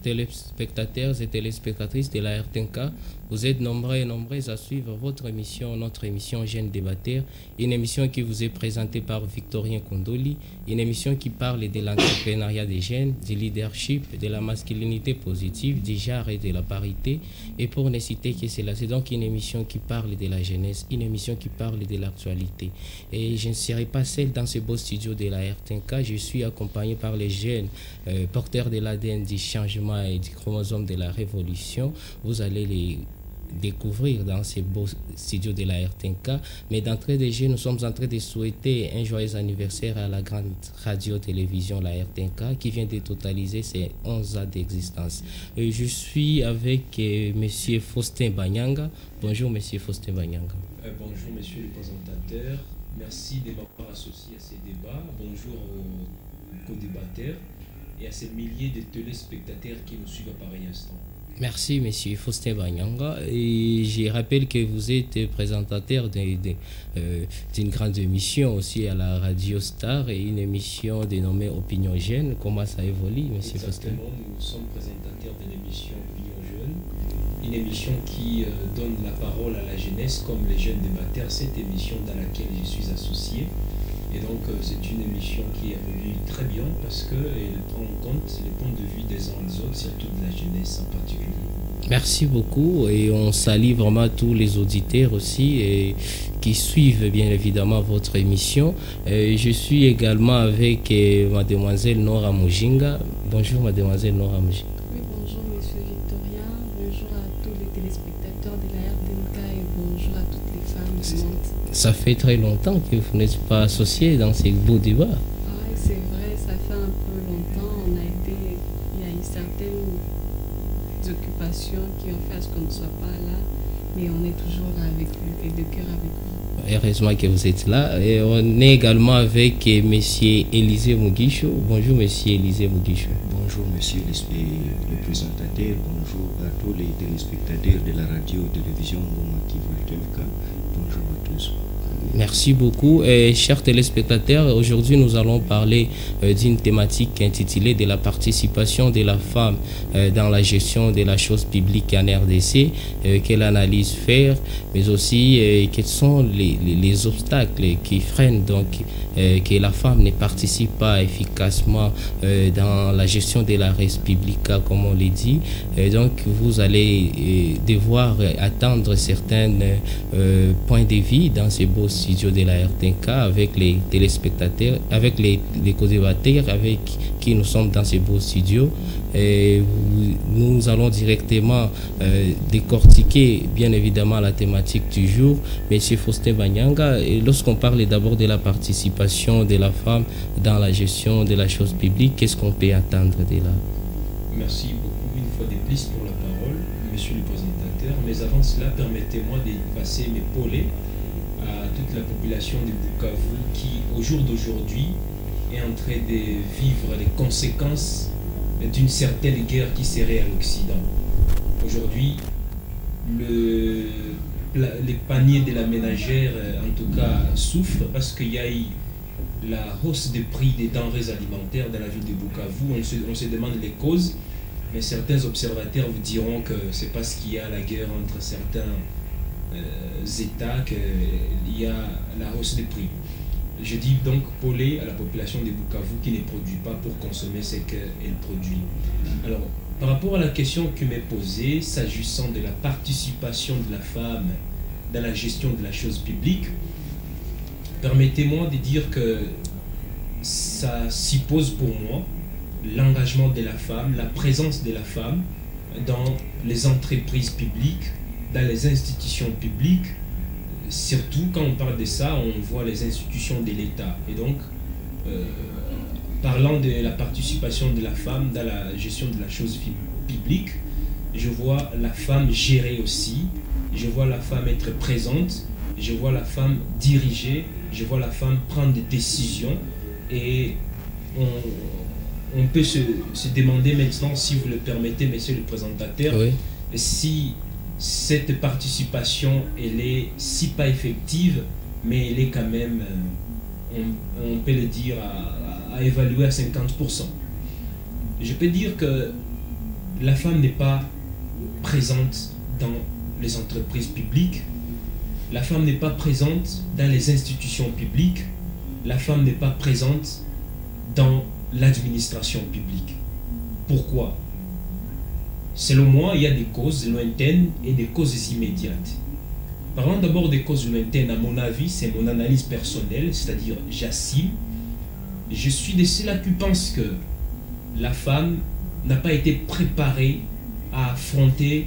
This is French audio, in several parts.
téléspectateurs et téléspectatrices de la RTNK, vous êtes nombreux et nombreuses à suivre votre émission, notre émission Jeunes Débatteurs, une émission qui vous est présentée par Victorien Kondoli, une émission qui parle de l'entrepreneuriat des jeunes, du leadership, de la masculinité positive, du genre et de la parité. Et pour ne citer que cela, c'est donc une émission qui parle de la jeunesse, une émission qui parle de l'actualité. Et je ne serai pas seul dans ce beau studio de la RTNK, je suis accompagné par les jeunes porteurs de l'ADN du changement et du chromosome de la révolution. Vous allez les découvrir dans ces beaux studios de la RTNK. Mais d'entrée de jeu, nous sommes en train de souhaiter un joyeux anniversaire à la grande radio-télévision, la RTNK, qui vient de totaliser ses 11 ans d'existence. Je suis avec monsieur Faustin Banyanga. Bonjour monsieur Faustin Banyanga. Bonjour monsieur le présentateur. Merci de m'avoir associé à ces débats. Bonjour aux co-débatteurs et à ces milliers de téléspectateurs qui nous suivent à pareil instant. Merci, monsieur Faustin Banyanga. Et je rappelle que vous êtes présentateur d'une grande émission aussi à la Radio Star et une émission dénommée Opinion Jeune. Comment ça évolue, monsieur Faustin? Exactement, nous sommes présentateurs d'une émission Opinion Jeune, une émission qui donne la parole à la jeunesse comme les jeunes débatteurs. Cette émission dans laquelle je suis associé. Et donc, c'est une émission qui évolue très bien parce qu'elle prend en compte les points de vue des uns et des autres, surtout de la jeunesse en particulier. Merci beaucoup et on salue vraiment tous les auditeurs aussi qui suivent bien évidemment votre émission. Je suis également avec mademoiselle Nora Mujinga. Bonjour mademoiselle Nora Mujinga. Oui, bonjour monsieur Victorien, bonjour à tous les téléspectateurs de la RTNK et bonjour à toutes les femmes du monde. Ça fait très longtemps que vous n'êtes pas associé dans ces beaux débats. Oui, c'est vrai, ça fait un peu longtemps. Il y a eu certaines occupations qui ont fait à ce qu'on ne soit pas là, mais on est toujours avec vous et de cœur avec vous. Heureusement que vous êtes là. Et on est également avec monsieur Élisée Mugisho. Bonjour monsieur Élisée Mugisho. Bonjour monsieur le présentateur, bonjour à tous les téléspectateurs de la radio-télévision Kivu RTNK. Bonjour à tous. Merci beaucoup. Chers téléspectateurs, aujourd'hui nous allons parler d'une thématique intitulée de la participation de la femme dans la gestion de la chose publique en RDC, quelle analyse faire, mais aussi quels sont les obstacles qui freinent donc que la femme ne participe pas efficacement dans la gestion de la res publica, comme on l'a dit. Donc vous allez devoir attendre certains points de vue dans ces beaux studios de la RTNK avec les téléspectateurs, avec les co-débatteurs avec qui nous sommes dans ces beaux studios. Et nous allons directement décortiquer bien évidemment la thématique du jour. Monsieur Faustin Banyanga, lorsqu'on parle d'abord de la participation de la femme dans la gestion de la chose publique, qu'est-ce qu'on peut attendre de là? Merci beaucoup une fois de plus pour la parole, monsieur le présentateur. Mais avant cela, permettez-moi de passer mes paulets à toute la population de Bukavu qui, au jour d'aujourd'hui, est en train de vivre les conséquences d'une certaine guerre qui serait à l'Occident. Aujourd'hui, les paniers de la ménagère, en tout cas, souffrent parce qu'il y a eu la hausse des prix des denrées alimentaires dans la ville de Bukavu. On se demande les causes, mais certains observateurs vous diront que c'est parce qu'il y a la guerre entre certains États qu'il y a la hausse des prix. Je dis donc polé à la population de Bukavu qui ne produit pas pour consommer ce qu'elle produit. Alors, par rapport à la question qui m'est posée, s'agissant de la participation de la femme dans la gestion de la chose publique, permettez-moi de dire que ça suppose pour moi l'engagement de la femme, la présence de la femme dans les entreprises publiques, dans les institutions publiques. Surtout quand on parle de ça, on voit les institutions de l'État. Et donc, parlant de la participation de la femme dans la gestion de la chose publique, je vois la femme gérer aussi, je vois la femme être présente, je vois la femme diriger, je vois la femme prendre des décisions. Et on peut se demander maintenant, si vous le permettez, monsieur le présentateur, oui, si cette participation, elle est si pas effective, mais elle est quand même, on peut le dire, à évaluer à 50%. Je peux dire que la femme n'est pas présente dans les entreprises publiques, la femme n'est pas présente dans les institutions publiques, la femme n'est pas présente dans l'administration publique. Pourquoi? Selon moi, il y a des causes lointaines et des causes immédiates. Parlons d'abord des causes lointaines. À mon avis, c'est mon analyse personnelle, c'est-à-dire j'assume. Je suis de ceux-là qui pensent que la femme n'a pas été préparée à affronter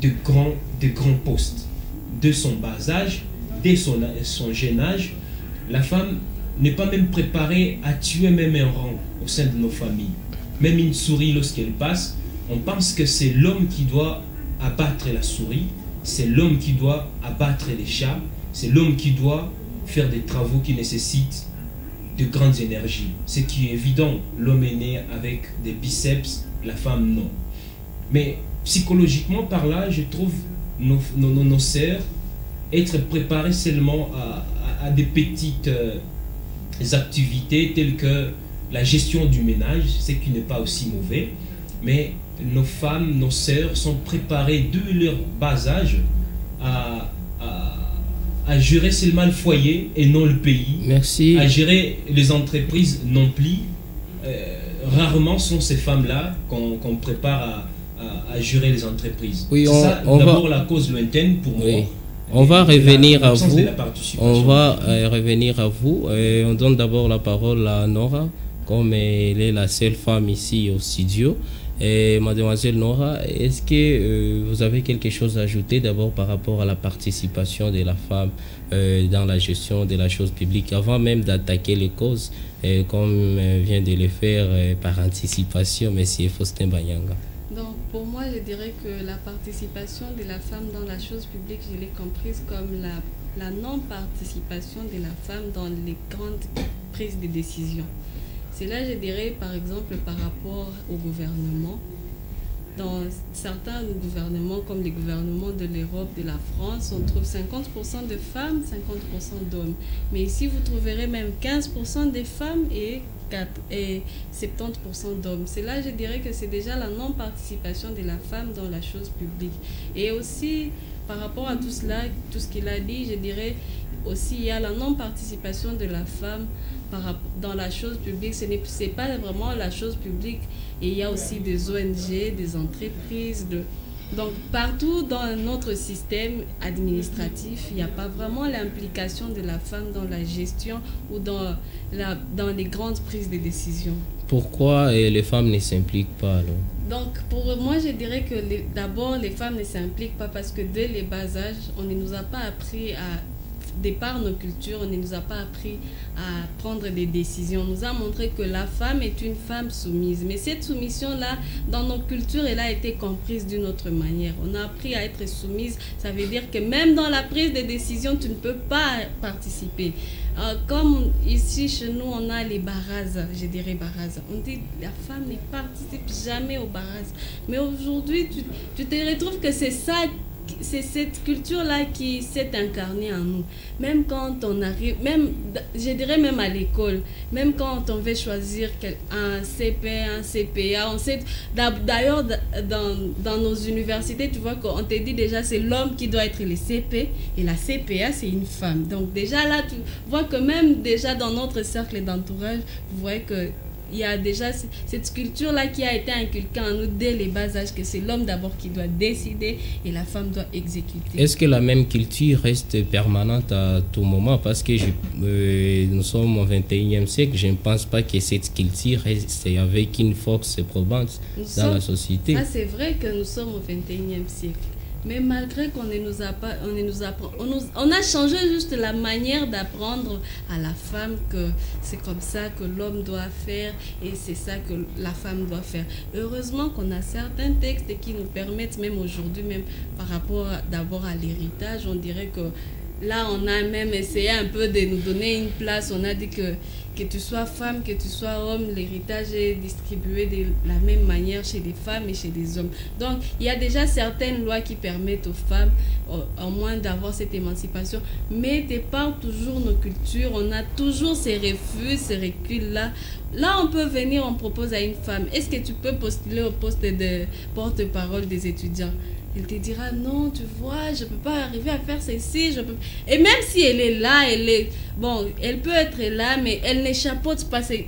de grands postes. De son bas âge, dès son jeune âge, la femme n'est pas même préparée à tuer même un rang au sein de nos familles. Même une souris, lorsqu'elle passe, on pense que c'est l'homme qui doit abattre la souris, c'est l'homme qui doit abattre les chats, c'est l'homme qui doit faire des travaux qui nécessitent de grandes énergies. Ce qui est évident, l'homme est né avec des biceps, la femme non. Mais psychologiquement par là, je trouve nos sœurs être préparées seulement à des petites activités telles que la gestion du ménage, ce qui n'est pas aussi mauvais, mais nos femmes, nos sœurs sont préparées de leur bas âge à gérer seulement le foyer et non le pays. Merci. À gérer les entreprises non plus. Rarement sont ces femmes-là qu'on prépare à gérer les entreprises. Oui, c'est ça d'abord la cause lointaine pour moi. Oui. On va revenir à vous. On va revenir à vous. On donne d'abord la parole à Nora, comme elle est la seule femme ici au studio. Et mademoiselle Nora, est-ce que vous avez quelque chose à ajouter d'abord par rapport à la participation de la femme dans la gestion de la chose publique, avant même d'attaquer les causes, comme vient de le faire par anticipation M. Faustin Banyanga? Donc, pour moi, je dirais que la participation de la femme dans la chose publique, je l'ai comprise comme la non-participation de la femme dans les grandes prises de décision. C'est là, je dirais, par exemple, par rapport au gouvernement. Dans certains gouvernements, comme les gouvernements de l'Europe, de la France, on trouve 50% de femmes, 50% d'hommes. Mais ici, vous trouverez même 15% de femmes et 70% d'hommes. C'est là, je dirais que c'est déjà la non-participation de la femme dans la chose publique. Et aussi, par rapport à tout cela, tout ce qu'il a dit, je dirais aussi, il y a la non-participation de la femme dans la chose publique. Ce n'est pas vraiment la chose publique. Et il y a aussi des ONG, des entreprises. Donc, partout dans notre système administratif, il n'y a pas vraiment l'implication de la femme dans la gestion ou dans les grandes prises de décision. Pourquoi les femmes ne s'impliquent pas alors? Donc, pour moi, je dirais que d'abord, les femmes ne s'impliquent pas parce que dès les bas âges, on ne nous a pas appris de par nos cultures, on ne nous a pas appris à prendre des décisions. On nous a montré que la femme est une femme soumise. Mais cette soumission-là, dans nos cultures, elle a été comprise d'une autre manière. On a appris à être soumise. Ça veut dire que même dans la prise de décision, tu ne peux pas participer. Comme ici, chez nous, on a les barazas, je dirais barazas. On dit que la femme ne participe jamais aux barazas. Mais aujourd'hui, tu te retrouves que c'est ça. C'est cette culture-là qui s'est incarnée en nous. Même quand on arrive, même, je dirais même à l'école, même quand on veut choisir un CP, un CPA, on sait, d'ailleurs dans nos universités, tu vois qu'on te dit déjà c'est l'homme qui doit être le CP et la CPA c'est une femme. Donc déjà là, tu vois que même déjà dans notre cercle d'entourage, vous voyez que il y a déjà cette culture-là qui a été inculquée en nous dès les bas âges, que c'est l'homme d'abord qui doit décider et la femme doit exécuter. Est-ce que la même culture reste permanente à tout moment? Parce que nous sommes au 21e siècle, je ne pense pas que cette culture reste avec une force probante dans la société. Ça, c'est vrai que nous sommes au 21e siècle. Mais malgré qu'on ne nous a pas, on a changé juste la manière d'apprendre à la femme que c'est comme ça que l'homme doit faire et c'est ça que la femme doit faire. Heureusement qu'on a certains textes qui nous permettent, même aujourd'hui, même par rapport d'abord à l'héritage, on dirait que là, on a même essayé un peu de nous donner une place. On a dit que tu sois femme, que tu sois homme, l'héritage est distribué de la même manière chez les femmes et chez les hommes. Donc, il y a déjà certaines lois qui permettent aux femmes, au moins, d'avoir cette émancipation. Mais de par toujours nos cultures, on a toujours ces refus, ces reculs-là. Là, on peut venir, on propose à une femme, est-ce que tu peux postuler au poste de porte-parole des étudiants? Elle te dira non, tu vois, je peux pas arriver à faire ceci, je peux. Et même si elle est là, elle peut être là, mais elle n'échappote pas ses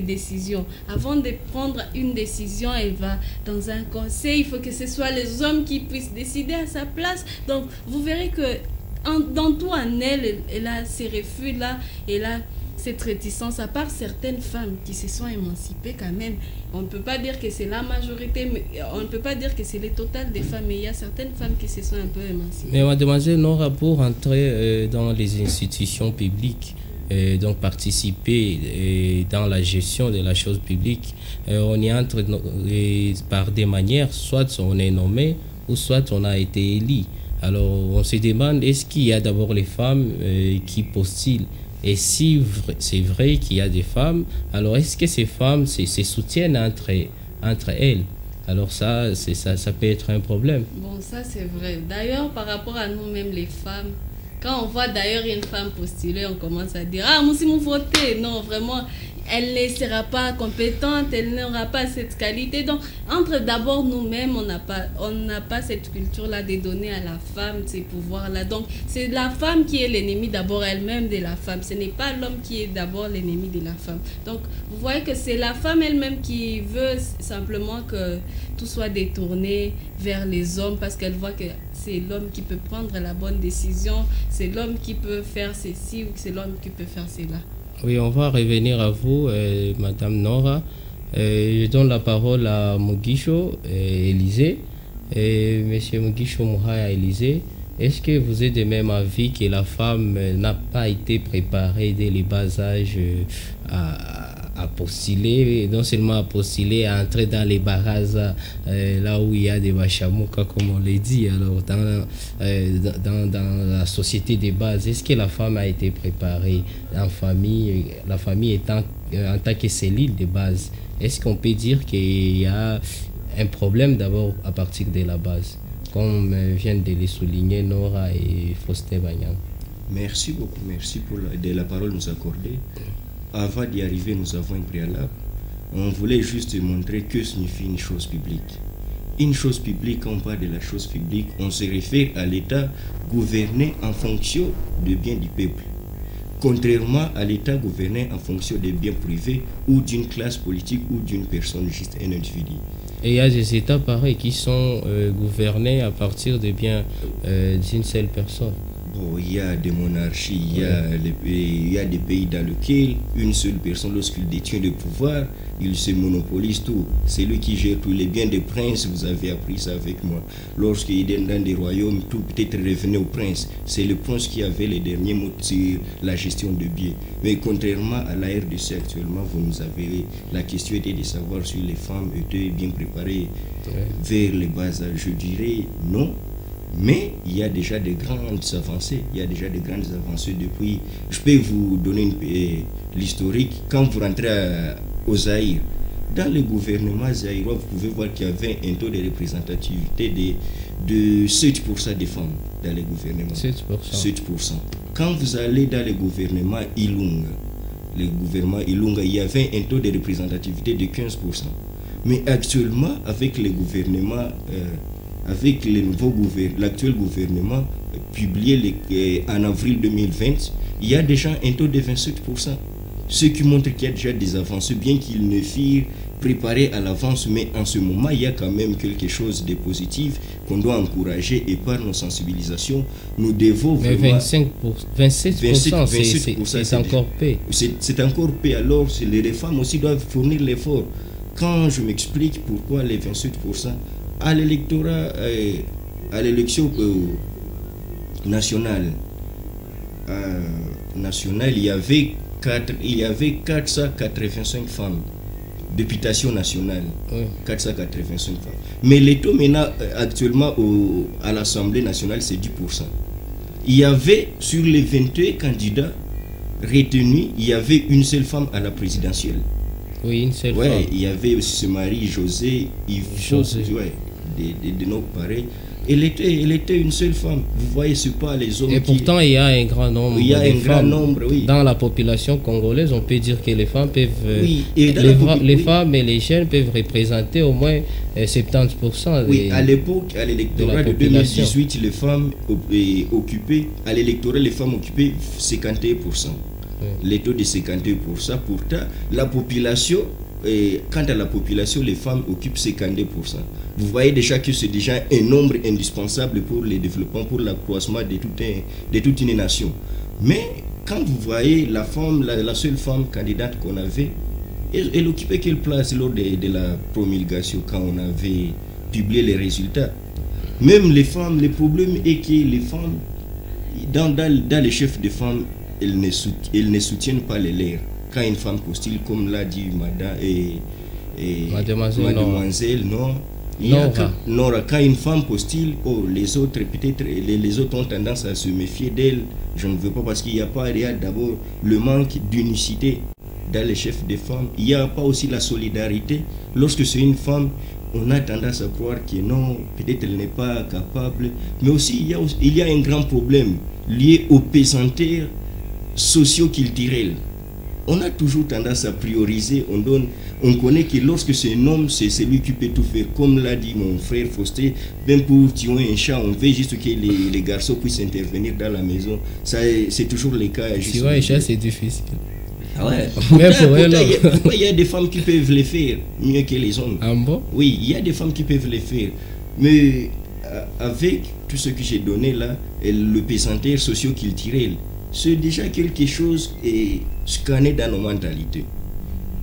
décisions. Avant de prendre une décision, elle va dans un conseil. Il faut que ce soit les hommes qui puissent décider à sa place. Donc, vous verrez que dans tout en elle a ces refus-là, elle a cette réticence, à part certaines femmes qui se sont émancipées quand même. On ne peut pas dire que c'est la majorité, mais on ne peut pas dire que c'est le total des femmes, mais il y a certaines femmes qui se sont un peu émancipées. Mais mademoiselle Nora, pour entrer dans les institutions publiques, donc participer dans la gestion de la chose publique, on y entre par des manières, soit on est nommé ou soit on a été élu. Alors on se demande, est-ce qu'il y a d'abord les femmes qui postulent? Et si c'est vrai qu'il y a des femmes, alors est-ce que ces femmes se soutiennent entre elles? Alors ça peut être un problème. Bon, ça c'est vrai. D'ailleurs, par rapport à nous-mêmes les femmes, quand on voit d'ailleurs une femme postuler, on commence à dire « Ah, moi aussi, vous votez !» Non, vraiment, elle ne sera pas compétente, elle n'aura pas cette qualité. Donc, entre d'abord nous-mêmes, on n'a pas cette culture-là de donner à la femme ces pouvoirs-là. Donc, c'est la femme qui est l'ennemi d'abord elle-même de la femme. Ce n'est pas l'homme qui est d'abord l'ennemi de la femme. Donc, vous voyez que c'est la femme elle-même qui veut simplement que tout soit détourné vers les hommes parce qu'elle voit que c'est l'homme qui peut prendre la bonne décision, c'est l'homme qui peut faire ceci ou c'est l'homme qui peut faire cela. Oui, on va revenir à vous, Madame Nora. Je donne la parole à Mugisho Élysée. Monsieur Mugisho Muhaya Élysée, est-ce que vous êtes de même avis que la femme n'a pas été préparée dès les bas âges à postuler, non seulement à postuler, à entrer dans les barrages là où il y a des bachamoukas, comme on l'a dit, alors dans la société de base, est-ce que la femme a été préparée en famille, la famille étant en tant que cellule de base? Est-ce qu'on peut dire qu'il y a un problème d'abord à partir de la base, comme viennent de le souligner Nora et Faustin Bagnan? Merci beaucoup, merci pour la parole nous accorder. Avant d'y arriver, nous avons un préalable. On voulait juste montrer que signifie une chose publique. Une chose publique, quand on parle de la chose publique, on se réfère à l'État gouverné en fonction des biens du peuple. Contrairement à l'État gouverné en fonction des biens privés ou d'une classe politique ou d'une personne, juste un individu. Et il y a des États pareils qui sont gouvernés à partir des biens d'une seule personne. Bon, il y a des monarchies, il y a des pays dans lesquels une seule personne, lorsqu'il détient le pouvoir, il se monopolise tout. C'est lui qui gère tous les biens des princes, vous avez appris ça avec moi. Lorsqu'il est dans des royaumes, tout peut-être revenait au prince. C'est le prince qui avait les derniers mots sur la gestion de biens. Mais contrairement à la RDC actuellement, vous nous avez, la question était de savoir si les femmes étaient bien préparées vers les bases. Je dirais non. Mais il y a déjà de grandes avancées. Il y a déjà de grandes avancées depuis. Je peux vous donner l'historique. Quand vous rentrez au Zaïre, dans le gouvernement zaïrois, vous pouvez voir qu'il y avait un taux de représentativité de 7% des femmes dans le gouvernement. 7%. Quand vous allez dans le gouvernement Ilunga, il y avait un taux de représentativité de 15%. Mais actuellement, avec le gouvernement... avec l'actuel gouvernement publié en avril 2020, il y a déjà un taux de 27%. Ce qui montre qu'il y a déjà des avancées, bien qu'ils ne firent préparés à l'avance, mais en ce moment, il y a quand même quelque chose de positif qu'on doit encourager et par nos sensibilisations, nous devons... Mais 27%, c'est encore paix. C'est encore paix, alors les femmes aussi doivent fournir l'effort. Quand je m'explique pourquoi les 28%, à l'électorat, à l'élection nationale, il y avait 485 femmes. Députation nationale, 485 femmes. Mais les taux maintenant, actuellement, à l'Assemblée nationale, c'est 10%. il y avait, sur les 22 candidats retenus, il y avait une seule femme à la présidentielle. Oui, une seule Ouais, femme. il y avait aussi ce mari José, José. Ouais, de nos pareils. Elle était une seule femme. Vous voyez, c'est pas les hommes. Et pourtant, il y a un grand nombre. Il y a de un grand femmes. nombre, oui. Dans la population congolaise, on peut dire que les femmes peuvent. Oui, et dans les oui. femmes et les jeunes peuvent représenter au moins 70%. Oui, à l'époque, à l'électorat de population. 2018, les femmes occupaient, à l'électorat, les femmes occupaient 51%. Les taux de 51%. Pourtant, la population, quant à la population, les femmes occupent 52%. Vous voyez déjà que c'est déjà un nombre indispensable pour le développement, pour l'accroissement de toute une nation. Mais quand vous voyez la femme, la seule femme candidate qu'on avait, elle occupait quelle place lors de la promulgation quand on avait publié les résultats? Même les femmes, le problème est que les femmes, dans les chefs de femmes, elles ne soutiennent pas les leurs. Quand une femme postule, comme l'a dit mademoiselle Nora, quand une femme postule, les autres peut-être les autres ont tendance à se méfier d'elle. Je ne veux pas, parce qu'il n'y a pas, il y a d'abord le manque d'unicité dans les chefs de femmes. Il n'y a pas aussi la solidarité. Lorsque c'est une femme, on a tendance à croire que non, peut-être elle n'est pas capable. Mais aussi il y a un grand problème lié aux pesanteurs socio-culturels. On a toujours tendance à prioriser, on connaît que lorsque c'est un homme, c'est celui qui peut tout faire. Comme l'a dit mon frère Faustin, même pour tuer un chat, on veut juste que les garçons puissent intervenir dans la maison. C'est toujours le cas. Tu vois, un chat, c'est difficile. Ah ouais. Mais il y a des femmes qui peuvent le faire mieux que les hommes. Ah bon? Oui, il y a des femmes qui peuvent le faire. Mais avec tout ce que j'ai donné là, le pesanteur socio-culturel, c'est déjà quelque chose scanné dans nos mentalités.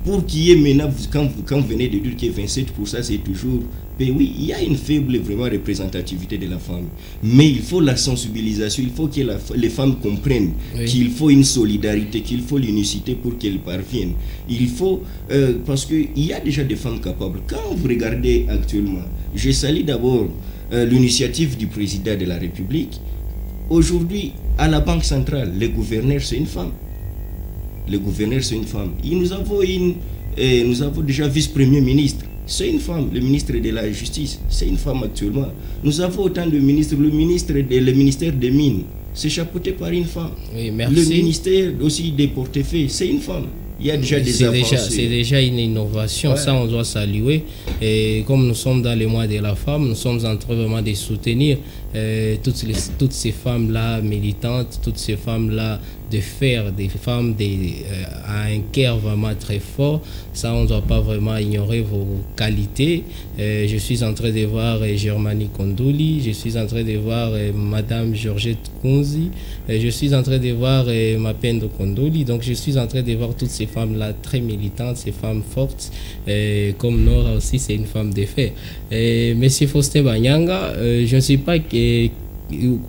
Pour qu'il y ait maintenant, quand vous venez de dire que 27%, c'est toujours... Mais oui, il y a une faible vraiment représentativité de la femme. Mais il faut la sensibilisation, il faut que les femmes comprennent qu'il faut une solidarité, qu'il faut l'unicité pour qu'elles parviennent. Il faut... parce qu'il y a déjà des femmes capables. Quand vous regardez actuellement, je salue d'abord l'initiative du président de la République. Aujourd'hui, à la Banque centrale, le gouverneur, c'est une femme. Le gouverneur, c'est une femme. Et nous avons déjà vice-premier ministre. C'est une femme. Le ministre de la Justice, c'est une femme actuellement. Nous avons autant de ministres. Le ministère des Mines, c'est chapeauté par une femme. Oui, merci. Le ministère aussi des portefeuilles, c'est une femme. Il y a déjà des avancées. C'est déjà une innovation, ça on doit saluer. Et comme nous sommes dans les mois de la femme, nous sommes en train vraiment de soutenir toutes ces femmes-là militantes, toutes ces femmes-là de faire, des femmes à un cœur vraiment très fort. Ça, on ne doit pas vraiment ignorer vos qualités. Je suis en train de voir Germanie Kondouli, je suis en train de voir Madame Georgette Kunzi, je suis en train de voir Mapendo Kondouli. Donc, je suis en train de voir toutes ces femmes-là très militantes, ces femmes fortes. Comme Nora aussi, c'est une femme de fait. Monsieur Faustin Banyanga, je ne sais pas que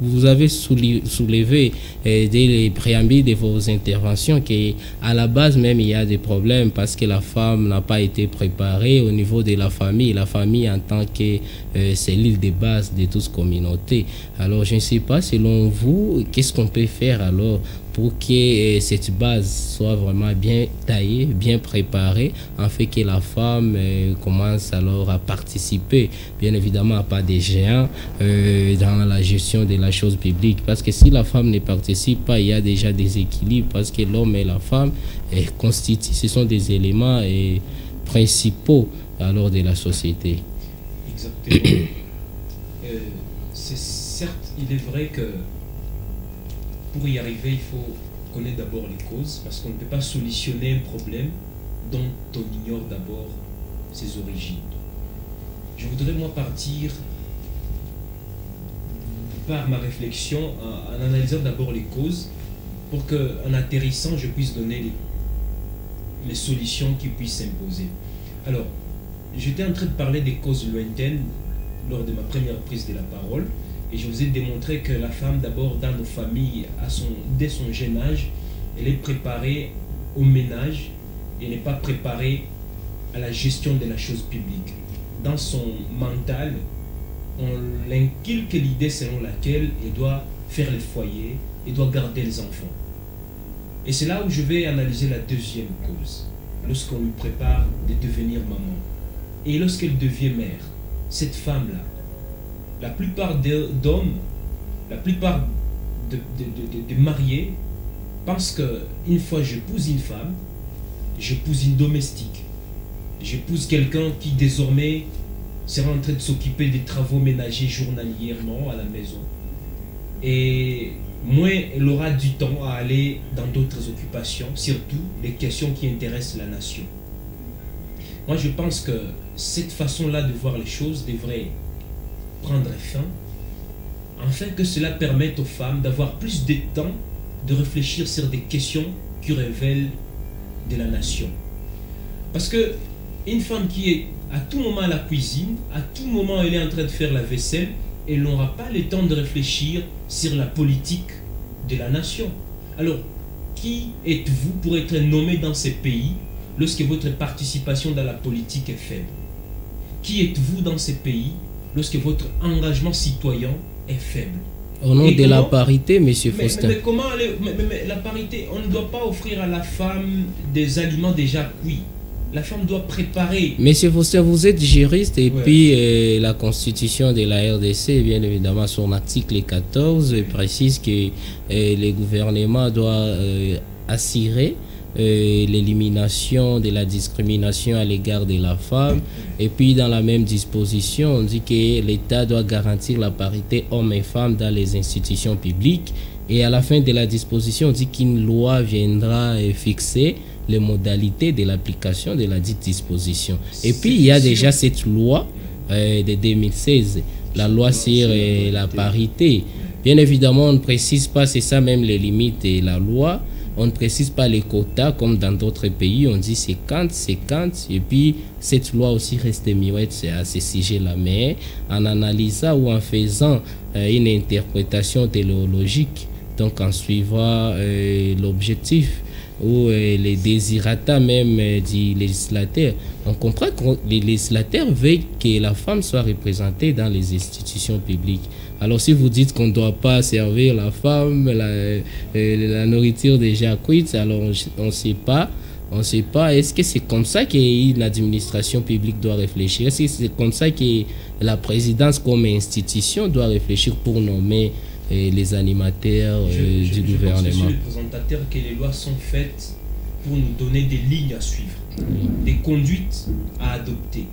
vous avez soulevé dès les préambules de vos interventions qu'à la base même il y a des problèmes parce que la femme n'a pas été préparée au niveau de la famille en tant que cellule de base de toute communauté. Alors je ne sais pas, selon vous, qu'est-ce qu'on peut faire alors pour que cette base soit vraiment bien taillée, bien préparée, en fait que la femme commence alors à participer, bien évidemment pas des géants, dans la gestion de la chose publique. Parce que si la femme ne participe pas, il y a déjà des équilibres, parce que l'homme et la femme constituent, ce sont des éléments principaux alors de la société. Exactement. Certes, il est vrai que pour y arriver, il faut connaître d'abord les causes, parce qu'on ne peut pas solutionner un problème dont on ignore d'abord ses origines. Je voudrais moi partir par ma réflexion en analysant d'abord les causes pour qu'en atterrissant, je puisse donner les solutions qui puissent s'imposer. Alors, j'étais en train de parler des causes lointaines lors de ma première prise de la parole. Et je vous ai démontré que la femme, d'abord dans nos familles, dès son jeune âge, elle est préparée au ménage et elle n'est pas préparée à la gestion de la chose publique. Dans son mental, on l'inculque l'idée selon laquelle elle doit faire les foyers et doit garder les enfants. Et c'est là où je vais analyser la deuxième cause. Lorsqu'on lui prépare de devenir maman. Et lorsqu'elle devient mère, cette femme-là, la plupart d'hommes, la plupart de mariés pensent qu'une fois j'épouse une femme, j'épouse une domestique. J'épouse quelqu'un qui désormais sera en train de s'occuper des travaux ménagers journalièrement à la maison. Et moins elle aura du temps à aller dans d'autres occupations, surtout les questions qui intéressent la nation. Moi, je pense que cette façon-là de voir les choses devrait prendre fin, afin que cela permette aux femmes d'avoir plus de temps de réfléchir sur des questions qui révèlent de la nation. Parce que une femme qui est à tout moment à la cuisine, à tout moment elle est en train de faire la vaisselle, elle n'aura pas le temps de réfléchir sur la politique de la nation. Alors, qui êtes-vous pour être nommé dans ces pays lorsque votre participation dans la politique est faible? Qui êtes-vous dans ces pays lorsque votre engagement citoyen est faible? Au nom de la parité, M. Faustin. Mais comment la parité? On ne doit pas offrir à la femme des aliments déjà cuits. La femme doit préparer. Monsieur Faustin, vous êtes juriste et puis la constitution de la RDC, bien évidemment, son article 14 précise que le gouvernement doit assurer l'élimination de la discrimination à l'égard de la femme. Et puis dans la même disposition, on dit que l'État doit garantir la parité hommes et femmes dans les institutions publiques. Et à la fin de la disposition, on dit qu'une loi viendra fixer les modalités de l'application de la dite disposition. Et puis il y a déjà cette loi de 2016, la loi sur la parité. Bien évidemment, on ne précise pas, c'est ça même les limites de la loi. On ne précise pas les quotas comme dans d'autres pays, on dit 50, 50, et puis cette loi aussi reste muette à ce sujet-là. Mais en analysant ou en faisant une interprétation téléologique, donc en suivant l'objectif ou les désirata même du législateur, on comprend que les législateurs veulent que la femme soit représentée dans les institutions publiques. Alors si vous dites qu'on ne doit pas servir la femme, la nourriture déjà cuite, alors on ne sait pas. On ne sait pas. Est-ce que c'est comme ça qu'une administration publique doit réfléchir? Est-ce que c'est comme ça que la présidence comme institution doit réfléchir pour nommer les animateurs du gouvernement? Je pense, monsieur le présentateur, que les lois sont faites pour nous donner des lignes à suivre, des conduites à adopter.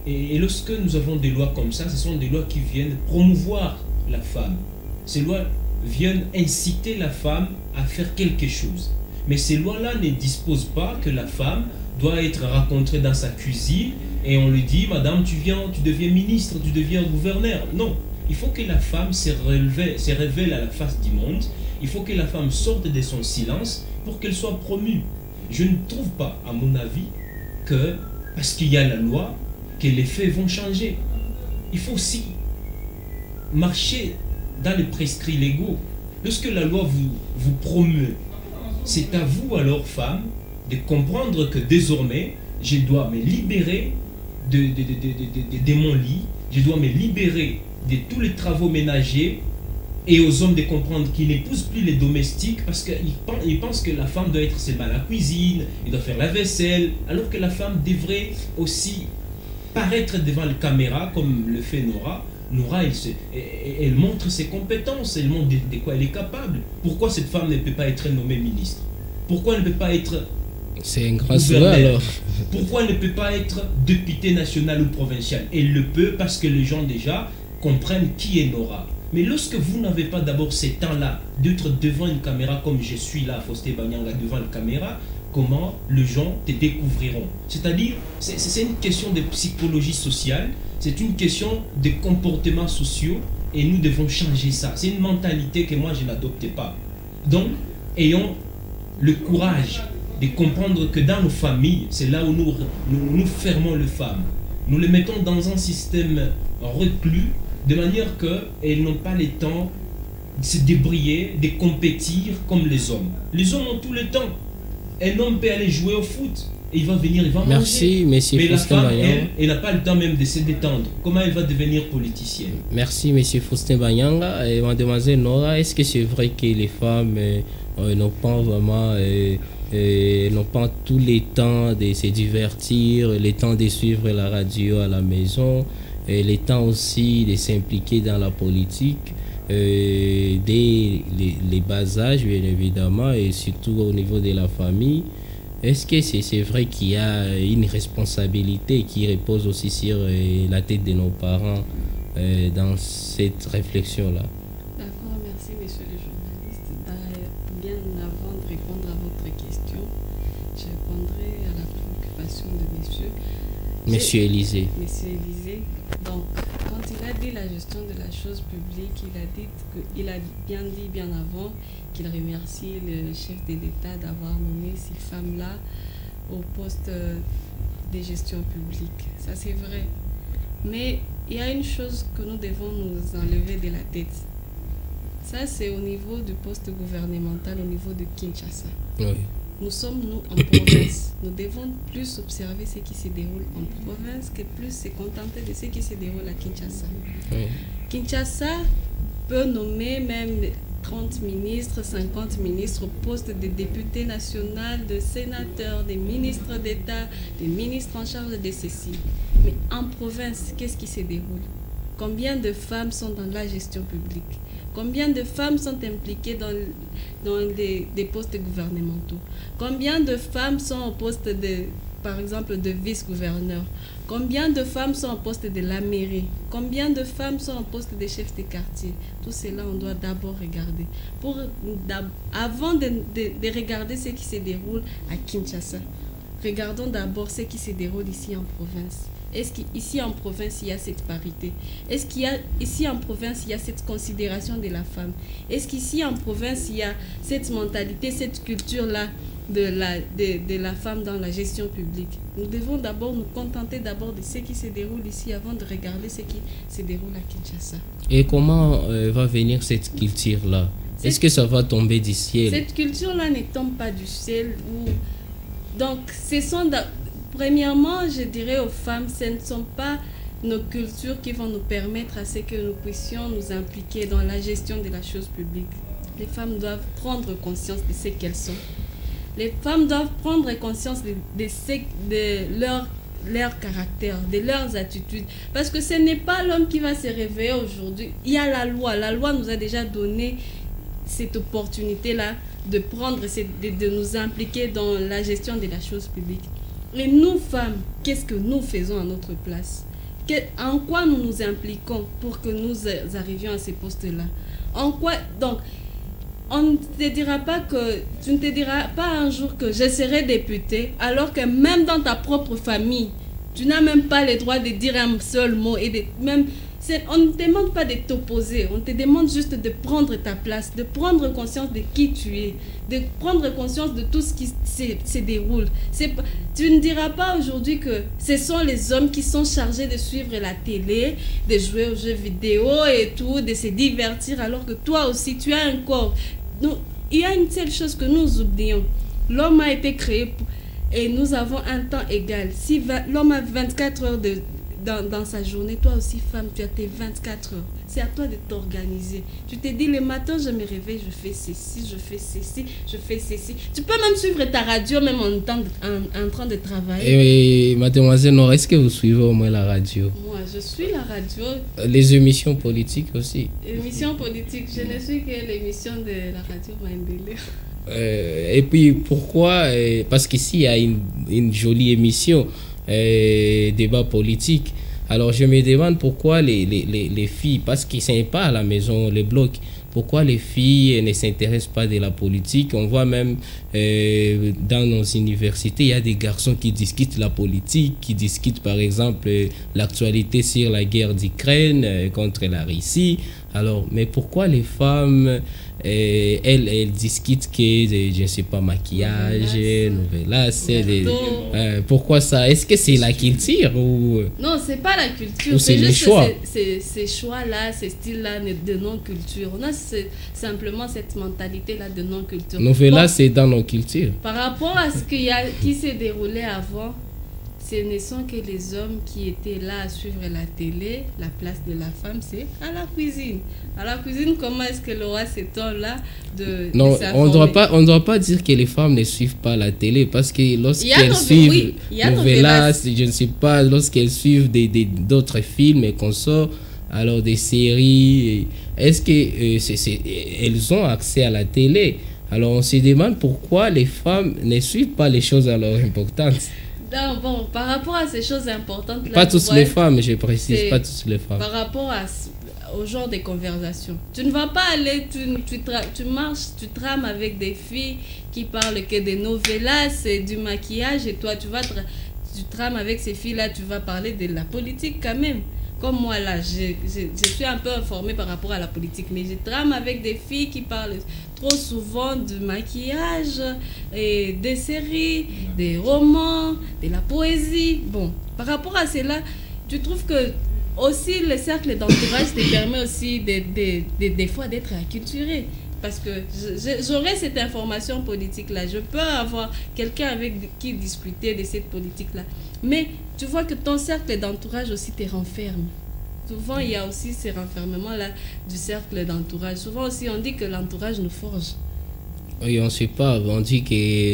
Et lorsque nous avons des lois comme ça, ce sont des lois qui viennent promouvoir la femme. Ces lois viennent inciter la femme à faire quelque chose. Mais ces lois-là ne disposent pas que la femme doit être rencontrée dans sa cuisine et on lui dit, madame, tu deviens ministre, tu deviens gouverneur. Non. Il faut que la femme se révèle à la face du monde. Il faut que la femme sorte de son silence pour qu'elle soit promue. Je ne trouve pas, à mon avis, que parce qu'il y a la loi, que les faits vont changer. Il faut aussi marcher dans les prescrits légaux. Lorsque la loi vous promeut, c'est à vous alors, femmes, de comprendre que désormais, je dois me libérer de mon lit, je dois me libérer de tous les travaux ménagers, et aux hommes de comprendre qu'ils n'épousent plus les domestiques parce qu'ils pensent que la femme doit être seulement à la cuisine, elle doit faire la vaisselle, alors que la femme devrait aussi paraître devant la caméra comme le fait Nora. Nora, elle montre ses compétences, elle montre de quoi elle est capable. Pourquoi cette femme ne peut pas être nommée ministre? Pourquoi elle ne peut pas être... C'est un grand souhait alors. Pourquoi elle ne peut pas être députée nationale ou provinciale? Elle le peut parce que les gens déjà comprennent qui est Nora. Mais lorsque vous n'avez pas d'abord ces temps-là d'être devant une caméra comme je suis là, Faustin Banyanga, devant la caméra, comment les gens te découvriront? C'est-à-dire, c'est une question de psychologie sociale, c'est une question de comportements sociaux et nous devons changer ça. C'est une mentalité que moi je n'adopte pas. Donc, ayons le courage de comprendre que dans nos familles, c'est là où nous fermons les femmes. Nous les mettons dans un système reclus, de manière qu'elles n'ont pas le temps de se débrouiller, de compétir comme les hommes. Les hommes ont tout le temps. Un homme peut aller jouer au foot, et il va venir, il va manger. Merci, monsieur Mais la Faustin femme, Banyanga. elle n'a pas le temps même de se détendre. Comment elle va devenir politicienne? Merci, monsieur Faustin Banyanga. Et mademoiselle Nora, est-ce que c'est vrai que les femmes n'ont pas vraiment, n'ont pas tous les temps de se divertir, le temps de suivre la radio à la maison, et le temps aussi de s'impliquer dans la politique dès les bas âges, bien évidemment, et surtout au niveau de la famille? Est-ce que c'est vrai qu'il y a une responsabilité qui repose aussi sur la tête de nos parents dans cette réflexion-là? D'accord, merci monsieur le journaliste. Bien avant de répondre à votre question, je répondrai à la préoccupation de Monsieur Élysée. Monsieur Élysée. Donc, quand il a dit la gestion de la chose publique, il a bien dit bien avant qu'il remercie le chef de l'État d'avoir nommé ces femmes-là au poste de gestion publique. Ça, c'est vrai. Mais il y a une chose que nous devons nous enlever de la tête. Ça, c'est au niveau du poste gouvernemental, au niveau de Kinshasa. Oui. Nous sommes, nous, en province. Nous devons plus observer ce qui se déroule en province que plus se contenter de ce qui se déroule à Kinshasa. Oui. Kinshasa peut nommer même 30 ministres, 50 ministres au poste de député national, de sénateur, de ministres d'État, de ministres en charge de ceci. Mais en province, qu'est-ce qui se déroule? Combien de femmes sont dans la gestion publique? Combien de femmes sont impliquées dans des postes gouvernementaux? Combien de femmes sont au poste de, par exemple, de vice-gouverneur? Combien de femmes sont au poste de la mairie? Combien de femmes sont au poste de chef de quartier? Tout cela, on doit d'abord regarder. Avant de regarder ce qui se déroule à Kinshasa, regardons d'abord ce qui se déroule ici en province. Est-ce qu'ici en province, il y a cette parité? Est-ce qu'il y a ici en province, il y a cette considération de la femme? Est-ce qu'ici en province, il y a cette mentalité, cette culture-là de la femme dans la gestion publique? Nous devons d'abord nous contenter d'abord de ce qui se déroule ici avant de regarder ce qui se déroule à Kinshasa. Et comment va venir cette culture-là? Est-ce que ça va tomber du ciel? Cette culture-là ne tombe pas du ciel. Donc, ce sont... Premièrement, je dirais aux femmes, ce ne sont pas nos cultures qui vont nous permettre à ce que nous puissions nous impliquer dans la gestion de la chose publique. Les femmes doivent prendre conscience de ce qu'elles sont. Les femmes doivent prendre conscience de leur caractère, de leurs attitudes. Parce que ce n'est pas l'homme qui va se réveiller aujourd'hui. Il y a la loi. La loi nous a déjà donné cette opportunité-là de nous impliquer dans la gestion de la chose publique. Et nous, femmes, qu'est-ce que nous faisons à notre place? En quoi nous nous impliquons pour que nous arrivions à ces postes-là? En quoi? Donc, tu ne te diras pas un jour que je serai député, alors que même dans ta propre famille, tu n'as même pas le droit de dire un seul mot. On ne te demande pas de t'opposer, on te demande juste de prendre ta place, de prendre conscience de qui tu es, de prendre conscience de tout ce qui se déroule. Tu ne diras pas aujourd'hui que ce sont les hommes qui sont chargés de suivre la télé, de jouer aux jeux vidéo et tout, de se divertir, alors que toi aussi tu as un corps. Il y a une seule chose que nous oublions. L'homme a été créé et nous avons un temps égal. Si l'homme a 24 heures dans sa journée, toi aussi femme, tu as tes 24 heures. C'est à toi de t'organiser. Tu te dis le matin, je me réveille, je fais ceci, je fais ceci, je fais ceci. Tu peux même suivre ta radio même en train de travailler. Et mademoiselle Nora, est-ce que vous suivez au moins la radio? Moi, je suis la radio. Les émissions politiques aussi? Émissions politiques, je ne suis que l'émission de la radio Mandela. Et puis pourquoi? Parce qu'ici il y a une jolie émission, débat politique. Alors je me demande pourquoi les filles, parce qu'ils ne sont pas à la maison, les blocs, pourquoi les filles ne s'intéressent pas de la politique? On voit même dans nos universités, il y a des garçons qui discutent la politique, qui discutent par exemple l'actualité sur la guerre d'Ukraine contre la Russie. Alors, mais pourquoi les femmes elle discute que, je ne sais pas, maquillage, novelas, pourquoi ça? Est-ce que c'est la culture ou... Non, c'est pas la culture, c'est juste choix. Ces choix-là, ces styles-là de non-culture. On a simplement cette mentalité-là de non-culture. Novelas, c'est dans nos cultures. Par rapport à ce qui s'est déroulé avant, ce ne sont que les hommes qui étaient là à suivre la télé. La place de la femme, c'est à la cuisine. À la cuisine, comment est-ce que le roi s'étonne-là de Non, s'informer? on doit pas dire que les femmes ne suivent pas la télé, parce que lorsqu'elles suivent novelas, je ne sais pas, lorsqu'elles suivent d'autres films et qu'on sort, alors des séries, est-ce que elles ont accès à la télé? Alors on se demande pourquoi les femmes ne suivent pas les choses alors importantes. Non, bon, par rapport à ces choses importantes là, pas toutes les femmes, je précise, pas toutes les femmes. Par rapport au genre de conversation, tu ne vas pas aller, tu marches, tu trames avec des filles qui parlent que des novelas et du maquillage, et toi tu trames avec ces filles là, tu vas parler de la politique quand même. Comme moi là, je suis un peu informée par rapport à la politique, mais je trame avec des filles qui parlent trop souvent du maquillage, et des séries, des romans, de la poésie. Bon, par rapport à cela, tu trouves que aussi le cercle d'entourage te permet aussi des fois d'être acculturé. Parce que j'aurais cette information politique-là. Je peux avoir quelqu'un avec qui discuter de cette politique-là. Mais tu vois que ton cercle d'entourage aussi te renferme. Souvent, il y a aussi ces renfermements-là du cercle d'entourage. Souvent aussi, on dit que l'entourage nous forge. Oui, on ne sait pas. On dit que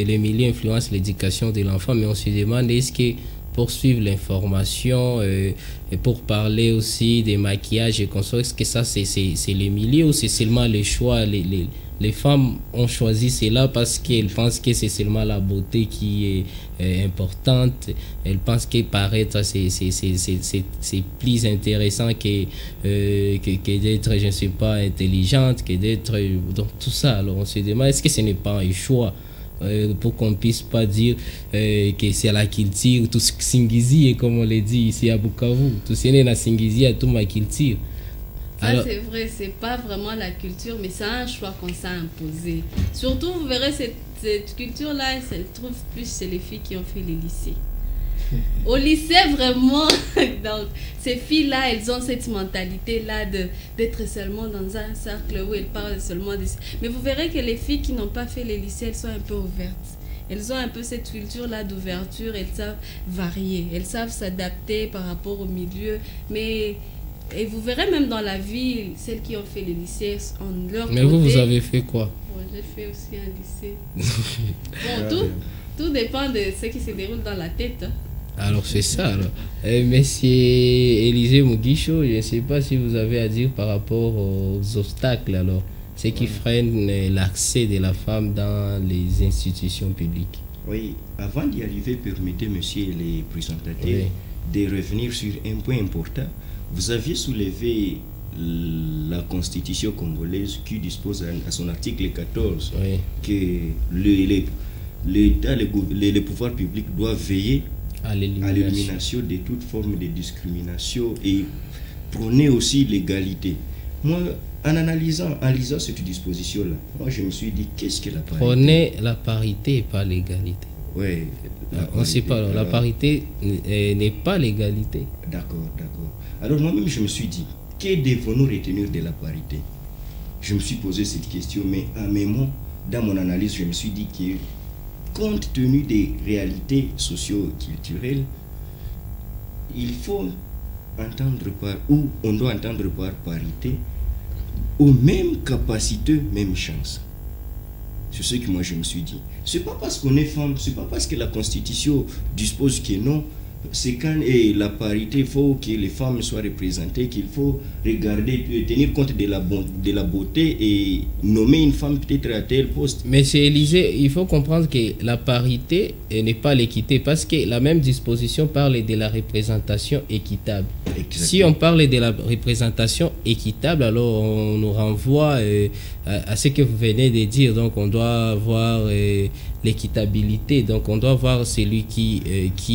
les milieux influencent l'éducation de l'enfant, mais on se demande, est-ce que pour suivre l'information et pour parler aussi des maquillages et consorts, est-ce que ça c'est les milieux ou c'est seulement les choix? Les femmes ont choisi cela parce qu'elles pensent que c'est seulement la beauté qui est importante. Elles pensent que paraître c'est plus intéressant que d'être, je ne sais pas, intelligente, que d'être... Donc tout ça, alors on se demande, est-ce que ce n'est pas un choix? Pour qu'on puisse pas dire que c'est la culture, tout Singizi, comme on l'a dit ici à Bukavu, tout ce n'est pas Singizi à tout ma culture. Ça c'est vrai, c'est pas vraiment la culture, mais c'est un choix qu'on s'est imposé. Surtout, vous verrez, cette culture-là, elle se trouve plus chez les filles qui ont fait les lycées. Au lycée, vraiment, donc, ces filles-là, elles ont cette mentalité-là d'être seulement dans un cercle où elles parlent seulement de... Mais vous verrez que les filles qui n'ont pas fait les lycées, elles sont un peu ouvertes. Elles ont un peu cette culture-là d'ouverture, elles savent varier, elles savent s'adapter par rapport au milieu. Mais, et vous verrez même dans la vie, celles qui ont fait les lycées, en leur Mais côté, vous avez fait quoi? Bon, j'ai fait aussi un lycée. Bon, tout dépend de ce qui se déroule dans la tête. Hein. Alors c'est ça. Alors. Monsieur Élisée Mugisho, je ne sais pas si vous avez à dire par rapport aux obstacles, alors, ce qui freine l'accès de la femme dans les institutions publiques. Oui, avant d'y arriver, permettez, monsieur les présentateurs, de revenir sur un point important. Vous aviez soulevé la Constitution congolaise qui dispose à son article 14 que l'État, les pouvoirs publics doivent veiller à l'élimination de toute forme de discrimination et prôner aussi l'égalité. Moi, en lisant cette disposition-là, moi je me suis dit, qu'est-ce que la parité? Prôner la parité et pas l'égalité. Oui. On ne sait pas, alors, la parité n'est pas l'égalité. D'accord, d'accord. Alors moi-même je me suis dit, que devons-nous retenir de la parité? Je me suis posé cette question, mais à mes mots, dans mon analyse, je me suis dit que compte tenu des réalités socio-culturelles, il faut entendre on doit entendre par parité, aux mêmes capacités, mêmes chances. C'est ce que moi je me suis dit. C'est pas parce qu'on est femme, c'est pas parce que la Constitution dispose que non. C'est quand la parité, il faut que les femmes soient représentées, qu'il faut regarder, tenir compte de la beauté et nommer une femme peut-être à tel poste. Mais c'est Élisée, il faut comprendre que la parité n'est pas l'équité, parce que la même disposition parle de la représentation équitable. Exactement. Si on parle de la représentation équitable, alors on nous renvoie à ce que vous venez de dire. Donc on doit avoir l'équitabilité, donc on doit voir celui qui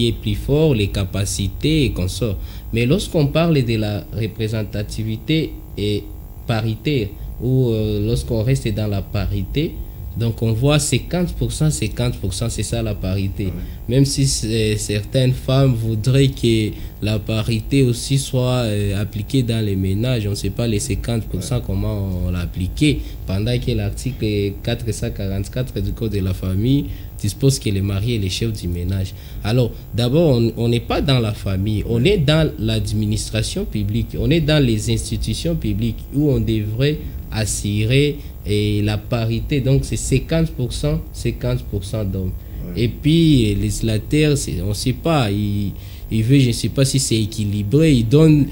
est plus fort, les capacités et consorts. Mais lorsqu'on parle de la représentativité et paritaire, où lorsqu'on reste dans la parité, donc on voit 50%, 50%, c'est ça la parité. Ouais. Même si certaines femmes voudraient que la parité aussi soit appliquée dans les ménages, on ne sait pas les 50% comment on l'a appliqué, pendant que l'article 444 du Code de la famille dispose que les mariés est le chef du ménage. Alors, d'abord, on n'est pas dans la famille, on est dans l'administration publique, on est dans les institutions publiques où on devrait assurer la parité. Donc, c'est 50%, 50% d'hommes. Ouais. Et puis, les législateurs, on ne sait pas, il veut, je ne sais pas si c'est équilibré, il donne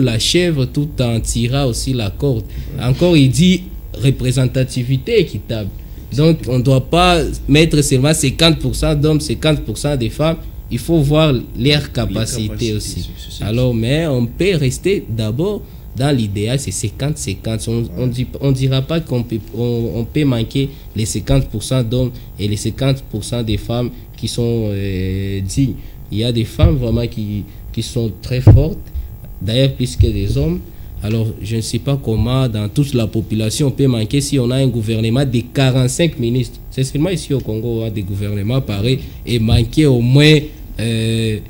la chèvre tout en tirant aussi la corde. Ouais. Encore, il dit représentativité équitable. Donc, on ne doit pas mettre seulement 50% d'hommes, 50% des femmes. Il faut voir leurs capacités aussi. Alors, mais on peut rester d'abord dans l'idéal, c'est 50-50. On ne dira pas qu'on peut manquer les 50% d'hommes et les 50% des femmes qui sont dignes. Il y a des femmes vraiment qui sont très fortes, d'ailleurs plus que des hommes. Alors, je ne sais pas comment, dans toute la population, on peut manquer si on a un gouvernement de 45 ministres. C'est seulement ici au Congo, on a des gouvernements pareils, et manquer au moins 30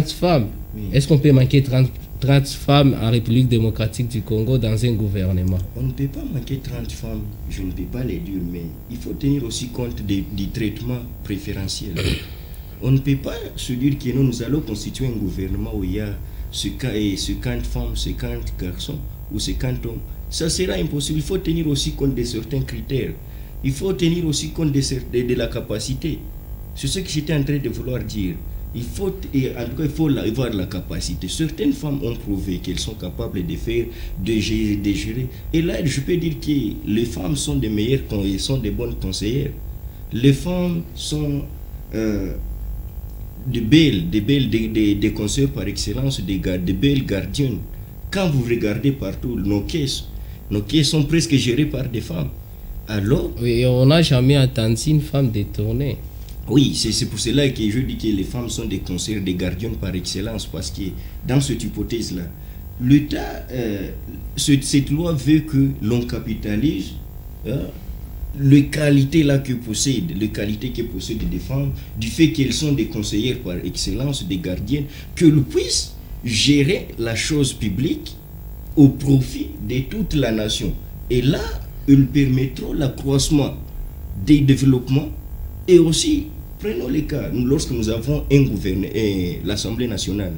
femmes. Oui. Est-ce qu'on peut manquer 30 femmes en République démocratique du Congo dans un gouvernement? On ne peut pas manquer 30 femmes, je ne peux pas les dire, mais il faut tenir aussi compte du traitement préférentiel. On ne peut pas se dire que nous allons constituer un gouvernement où il y a 50 femmes, 50 garçons ou 50 hommes. Ça sera impossible. Il faut tenir aussi compte de certains critères. Il faut tenir aussi compte de la capacité. C'est ce que j'étais en train de vouloir dire. En tout cas, il faut avoir la capacité. Certaines femmes ont prouvé qu'elles sont capables de faire, de gérer. Et là, je peux dire que les femmes sont des meilleures, sont des bonnes conseillères. Les femmes sont des conseillers par excellence, des belles gardiennes. Quand vous regardez partout, nos caisses sont presque gérées par des femmes. Alors, oui, on n'a jamais entendu une femme détournée. Oui, c'est pour cela que je dis que les femmes sont des conseillers, des gardiennes par excellence, parce que dans cette hypothèse-là, l'État, cette loi veut que l'on capitalise les qualités là que possèdent, des femmes, du fait qu'elles sont des conseillères par excellence, des gardiennes, que l'on puisse gérer la chose publique au profit de toute la nation. Et là, ils permettront l'accroissement des développements. Et aussi, prenons les cas, lorsque nous avons un gouvernement, l'Assemblée nationale,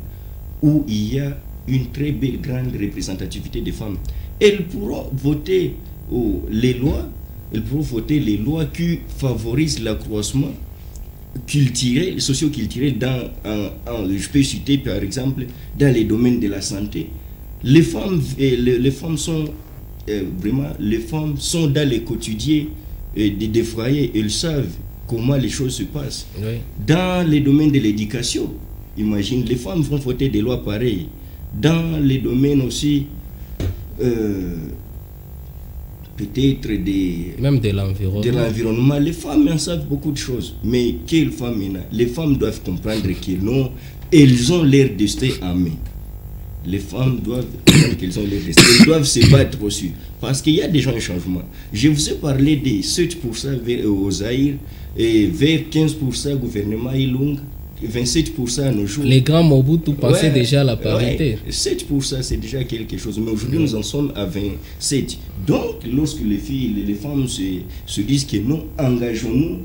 où il y a une très belle grande représentativité des femmes, elles pourront voter les lois qui favorisent l'accroissement culturel, socio-culturel je peux citer par exemple dans les domaines de la santé. Les femmes sont dans les quotidiens des foyers, elles savent comment les choses se passent. Oui. Dans les domaines de l'éducation, imagine, les femmes vont voter des lois pareilles. Dans les domaines aussi peut-être même de l'environnement. Les femmes en savent beaucoup de choses. Mais quelles femmes il y a? Les femmes doivent comprendre qu'elles ont leur destin en main. Les femmes doivent comprendre qu'elles ont leur destin. Elles doivent se battre aussi. Parce qu'il y a déjà un changement. Je vous ai parlé des 7% au Zaïre et vers 15% gouvernement Ilung, 27% à nos jours. Les grands Mobutu pensaient déjà à la parité. 7% c'est déjà quelque chose, mais aujourd'hui nous en sommes à 27%. Donc lorsque les femmes se disent que nous engageons-nous,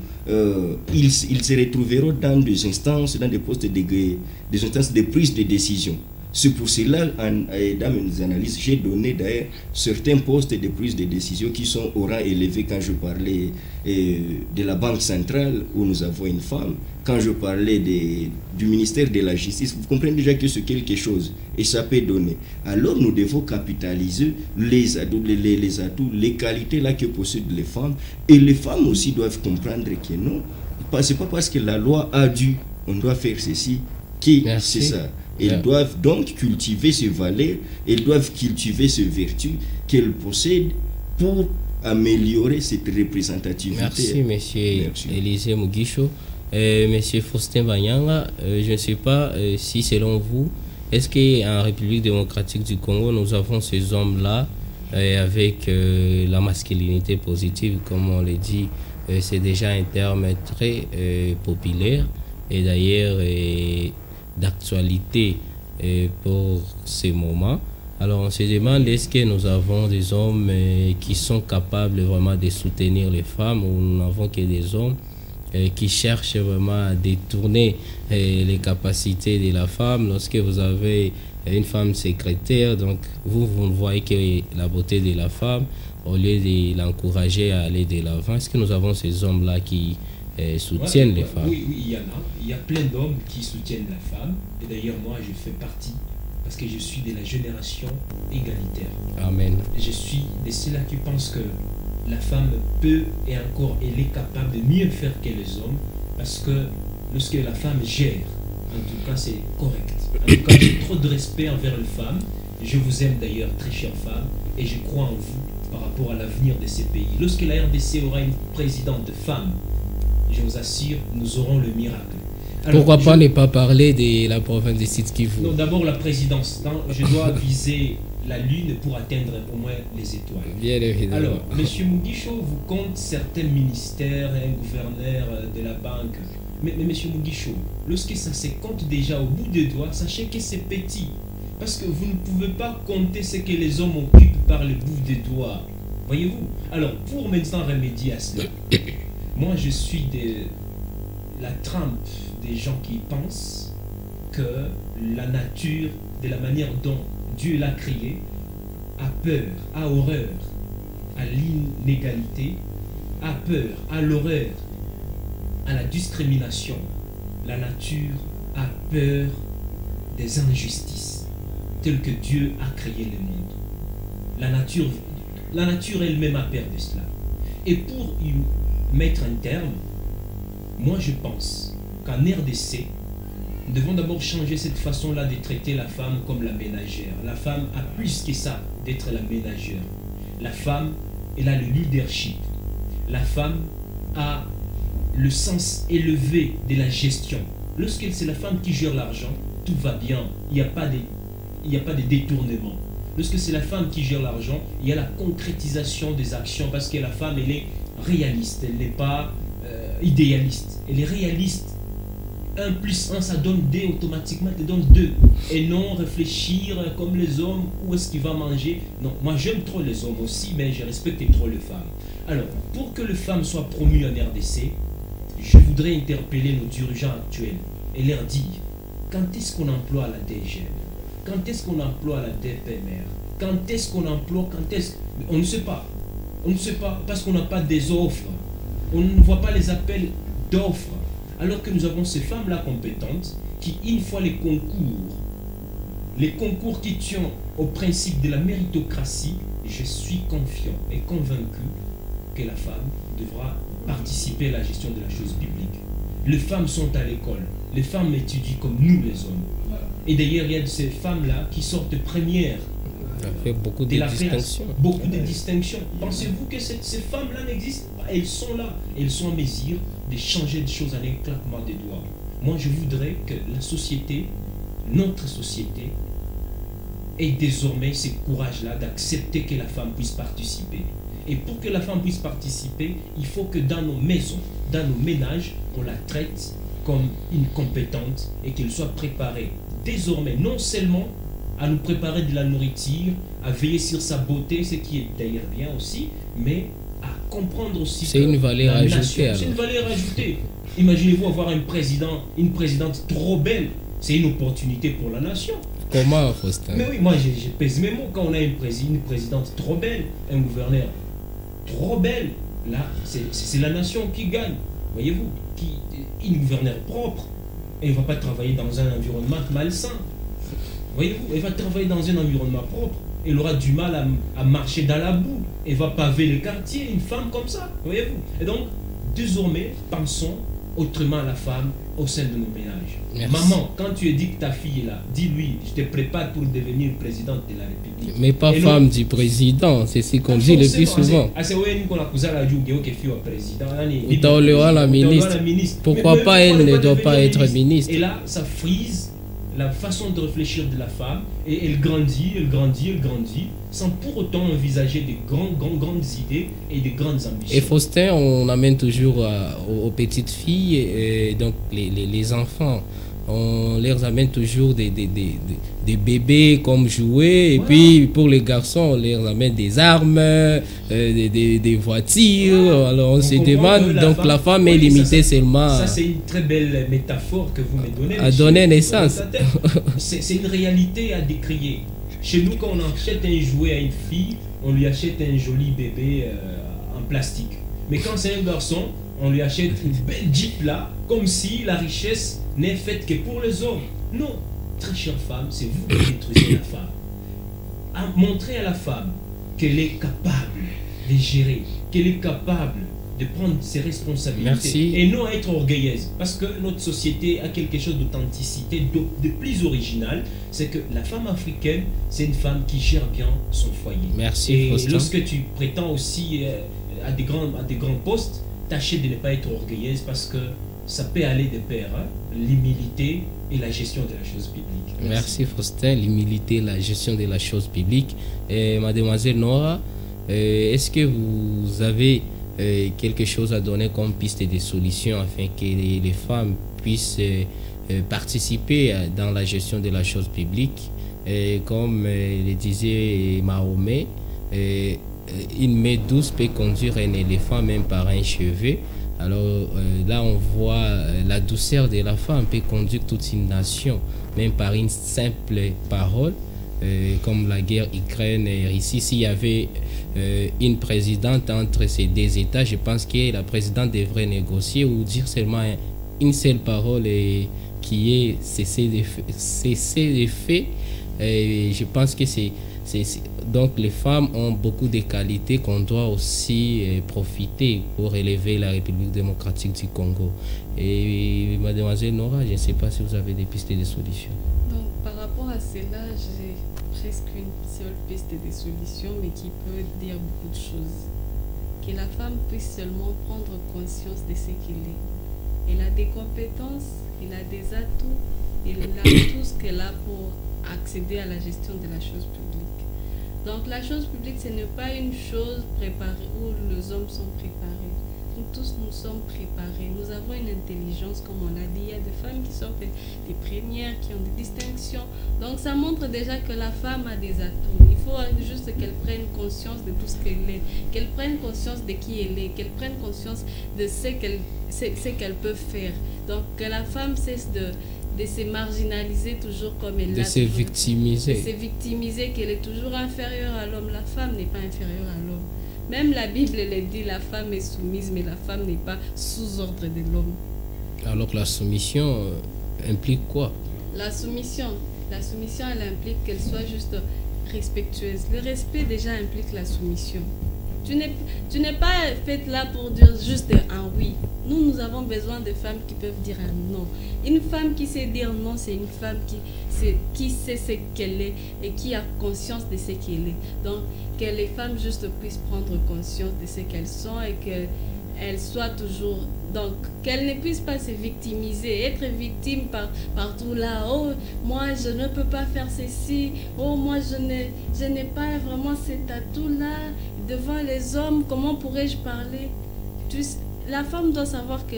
ils se retrouveront dans des instances, dans des postes des instances de prise de décision. C'est pour cela, dans mes analyses, j'ai donné d'ailleurs certains postes de prise de décision qui sont au rang élevé. Quand je parlais de la Banque centrale, où nous avons une femme, quand je parlais du ministère de la Justice, vous comprenez déjà que c'est quelque chose, et ça peut donner. Alors nous devons capitaliser les atouts, les qualités là que possèdent les femmes, et les femmes aussi doivent comprendre que non, c'est pas parce que la loi a dit on doit faire ceci, que c'est ça. Elles doivent donc cultiver ces valeurs, elles doivent cultiver ces vertus qu'elles possèdent pour améliorer cette représentativité. Merci, monsieur Élisée Mugisho. Monsieur Faustin Banyanga, je ne sais pas si selon vous, est-ce qu'en République démocratique du Congo, nous avons ces hommes-là avec la masculinité positive, comme on le dit, c'est déjà un terme très populaire et d'ailleurs d'actualité pour ces moments. Alors on se demande, est-ce que nous avons des hommes qui sont capables vraiment de soutenir les femmes, ou nous n'avons que des hommes qui cherchent vraiment à détourner les capacités de la femme? Lorsque vous avez une femme secrétaire, donc vous ne voyez que la beauté de la femme au lieu de l'encourager à aller de l'avant. Est-ce que nous avons ces hommes-là qui soutiennent les femmes? Oui, il y en a. Il y a plein d'hommes qui soutiennent la femme. Et d'ailleurs, moi, je fais partie, parce que je suis de la génération égalitaire. Amen. Je suis de ceux-là qui pensent que la femme peut et encore elle est capable de mieux faire que les hommes, parce que lorsque la femme gère, en tout cas c'est correct. En tout cas j'ai trop de respect envers les femmes. Je vous aime d'ailleurs, très chère femme, et je crois en vous par rapport à l'avenir de ces pays. Lorsque la RDC aura une présidente femme, je vous assure, nous aurons le miracle. Alors, pourquoi pas ne pas parler de la province de Sud Kivu? Non, d'abord la présidence. Je dois viser la lune pour atteindre au moins les étoiles. Bien évidemment. Alors, M. Mugisho vous compte certains ministères, un gouverneur de la banque. Mais M. Mugisho, lorsque ça se compte déjà au bout des doigts, sachez que c'est petit. Parce que vous ne pouvez pas compter ce que les hommes occupent par le bout des doigts. Voyez-vous? Alors, pour maintenant remédier à cela, moi je suis de la trempe des gens qui pensent que la nature, de la manière dont Dieu l'a créé, a peur, a horreur à l'inégalité, a peur, à l'horreur, à la discrimination. La nature a peur des injustices telles que Dieu a créé le monde. La nature elle-même a peur de cela. Et pour y mettre un terme, moi je pense qu'en RDC, nous devons d'abord changer cette façon-là de traiter la femme comme la ménagère. La femme a plus que ça d'être la ménagère. La femme, elle a le leadership. La femme a le sens élevé de la gestion. Lorsque c'est la femme qui gère l'argent, tout va bien. Il n'y a pas de détournement. Lorsque c'est la femme qui gère l'argent, il y a la concrétisation des actions parce que la femme, elle est réaliste. Elle n'est pas idéaliste. Elle est réaliste. 1 plus 1, ça donne 2 automatiquement, ça donne 2. Et non réfléchir comme les hommes, où est-ce qu'il va manger. Non, moi j'aime trop les hommes aussi, mais je respecte trop les femmes. Alors, pour que les femmes soient promues en RDC, je voudrais interpeller nos dirigeants actuels et leur dire, quand est-ce qu'on emploie la DGM? Quand est-ce qu'on emploie la DPMR? Quand est-ce qu'on emploie, on ne sait pas. On ne sait pas parce qu'on n'a pas des offres. On ne voit pas les appels d'offres. Alors que nous avons ces femmes-là compétentes qui, une fois les concours qui tiennent au principe de la méritocratie, je suis confiant et convaincu que la femme devra participer à la gestion de la chose publique. Les femmes sont à l'école, les femmes étudient comme nous les hommes. Et d'ailleurs, il y a de ces femmes-là qui sortent premières. Ça fait beaucoup de distinctions. Beaucoup de distinctions. Pensez-vous que ces femmes-là n'existent pas? Elles sont là. Elles sont en mesure de changer des choses en un claquement des doigts. Moi, je voudrais que la société, notre société, ait désormais ce courage-là d'accepter que la femme puisse participer. Et pour que la femme puisse participer, il faut que dans nos maisons, dans nos ménages, on la traite comme une compétente et qu'elle soit préparée désormais, non seulement à nous préparer de la nourriture, à veiller sur sa beauté, ce qui est d'ailleurs bien aussi, mais à comprendre aussi. C'est une valeur ajoutée. C'est une valeur ajoutée. Imaginez-vous avoir un président, une présidente trop belle. C'est une opportunité pour la nation. Comment, Faustin? Mais oui, moi je pèse mes mots. Quand on a une présidente trop belle, un gouverneur trop belle, là, c'est la nation qui gagne. Voyez-vous, une gouverneur propre, elle ne va pas travailler dans un environnement malsain. Voyez-vous, elle va travailler dans un environnement propre. Elle aura du mal à marcher dans la boue. Elle va paver les quartiers, une femme comme ça. Voyez-vous. Et donc, désormais, pensons autrement à la femme au sein de nos ménages. Merci. Maman, quand tu dis que ta fille est là, dis-lui, je te prépare pour devenir présidente de la République. Mais pas femme du président, c'est ce qu'on dit le plus souvent. La ministre. Pourquoi pas elle ne doit pas être ministre? Et là, ça frise la façon de réfléchir de la femme, et elle grandit, sans pour autant envisager de grandes idées et de grandes ambitions. Et Faustin, on amène toujours aux petites filles, et donc les enfants, on leur amène toujours des bébés comme jouets, et puis pour les garçons, on leur amène des armes, des voitures. Alors on se demande, donc la femme est limitée seulement. Ça, c'est une très belle métaphore que vous me donnez. À donner naissance. C'est une réalité à décrier. Chez nous, quand on achète un jouet à une fille, on lui achète un joli bébé en plastique. Mais quand c'est un garçon, on lui achète une belle Jeep là, comme si la richesse n'est faite que pour les hommes. Non, très chère femme, c'est vous qui détruisez la femme. Montrez à la femme qu'elle est capable de gérer, qu'elle est capable de prendre ses responsabilités. Merci. Et non être orgueilleuse. Parce que notre société a quelque chose d'authenticité, de plus original. C'est que la femme africaine, c'est une femme qui gère bien son foyer. Merci, et Faustin. lorsque tu prétends aussi à des grands postes, tâchez de ne pas être orgueilleuse parce que ça peut aller de pair, hein? L'humilité et la gestion de la chose publique. Merci Faustin, l'humilité, la gestion de la chose publique. Et mademoiselle Nora, est-ce que vous avez quelque chose à donner comme piste de solution afin que les femmes puissent participer dans la gestion de la chose publique? Comme le disait Mahomet, une main douce peut conduire un éléphant même par un chevet. Alors là, on voit la douceur de la femme peut conduire toute une nation, même par une simple parole, comme la guerre Ukraine et Russie. S'il y avait une présidente entre ces deux États, je pense que la présidente devrait négocier ou dire seulement une seule parole qui est cesser les faits. Et je pense que donc les femmes ont beaucoup de qualités qu'on doit aussi profiter pour élever la République démocratique du Congo. Et mademoiselle Nora, je ne sais pas si vous avez des pistes de solutions. Donc par rapport à cela, j'ai presque une seule piste de solution, mais qui peut dire beaucoup de choses. Que la femme puisse seulement prendre conscience de ce qu'elle est. Elle a des compétences, elle a des atouts, elle a tout ce qu'elle a pour accéder à la gestion de la chose publique. Donc la chose publique, ce n'est pas une chose préparée où les hommes sont préparés. Nous tous, nous sommes préparés. Nous avons une intelligence, comme on l'a dit. Il y a des femmes qui sont des premières, qui ont des distinctions. Donc ça montre déjà que la femme a des atouts. Il faut juste qu'elle prenne conscience de tout ce qu'elle est, qu'elle prenne conscience de qui elle est, qu'elle prenne conscience de ce qu'elle peut faire. Donc que la femme cesse de se marginaliser toujours comme elle l'a. De se victimiser. De se victimiser, qu'elle est toujours inférieure à l'homme. La femme n'est pas inférieure à l'homme. Même la Bible, elle dit la femme est soumise, mais la femme n'est pas sous ordre de l'homme. Alors que la soumission implique quoi? La soumission, elle implique qu'elle soit juste respectueuse. Le respect déjà implique la soumission. Tu n'es pas faite là pour dire juste un oui. Nous avons besoin de femmes qui peuvent dire un non. Une femme qui sait dire non, c'est une femme qui sait ce qu'elle est et qui a conscience de ce qu'elle est. Donc, que les femmes juste puissent prendre conscience de ce qu'elles sont et qu'elles soient toujours... Donc, qu'elles ne puissent pas se victimiser, être victime partout là. Oh, moi, je ne peux pas faire ceci. Oh, moi, je n'ai pas vraiment cet atout-là. Devant les hommes, comment pourrais-je parler? La femme doit savoir que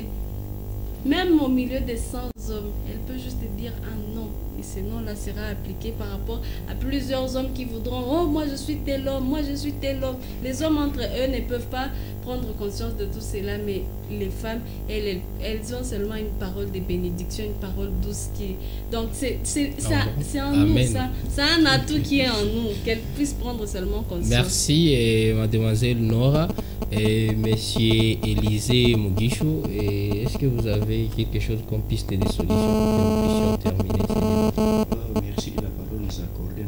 même au milieu des 100 hommes, elle peut juste dire un non. Et ce non-là sera appliqué par rapport à plusieurs hommes qui voudront « Oh, moi je suis tel homme, moi je suis tel homme ». Les hommes entre eux ne peuvent pas prendre conscience de tout cela, mais les femmes, elles ont seulement une parole de bénédiction, une parole douce qui... Donc c'est en nous, ça. C'est un atout qui est en nous, qu'elles puissent prendre seulement conscience. Merci, mademoiselle Nora. Et monsieur Élisée Mugisho, est-ce que vous avez quelque chose comme piste de solution pour que nous puissions terminer? Merci de la parole nous accorder.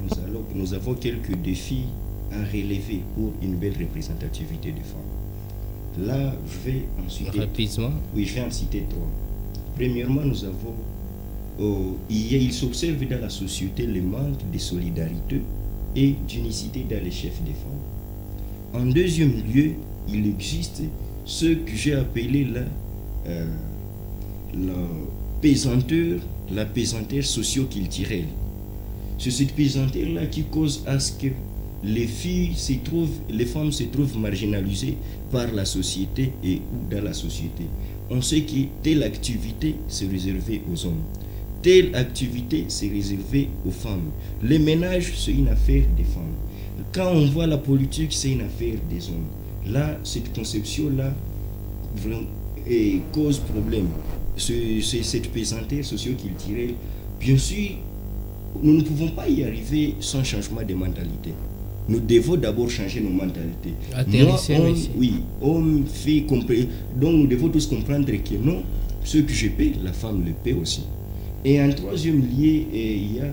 Nous avons quelques défis à relever pour une belle représentativité des femmes. Là, je vais en citer. Rapidement. Oui, je vais en citer trois. Premièrement, nous avons, il s'observe dans la société le manque de solidarité et d'unicité dans les chefs des femmes. En deuxième lieu, il existe ce que j'ai appelé la pesanteur la pesanteur socio-culturelle. C'est cette pesanteur-là qui cause à ce que les femmes se trouvent marginalisées par la société et ou dans la société. On sait que telle activité c'est réservée aux hommes, telle activité c'est réservé aux femmes. Les ménages c'est une affaire des femmes. Quand on voit la politique c'est une affaire des hommes. Là, cette conception-là cause problème. C'est cette pesanteur socio-culturelle. Bien sûr, nous ne pouvons pas y arriver sans changement de mentalité. Nous devons d'abord changer nos mentalités. On fait comprendre. Donc nous devons tous comprendre que non, ce que je paie, la femme le paie aussi. Et en troisième lieu, il y a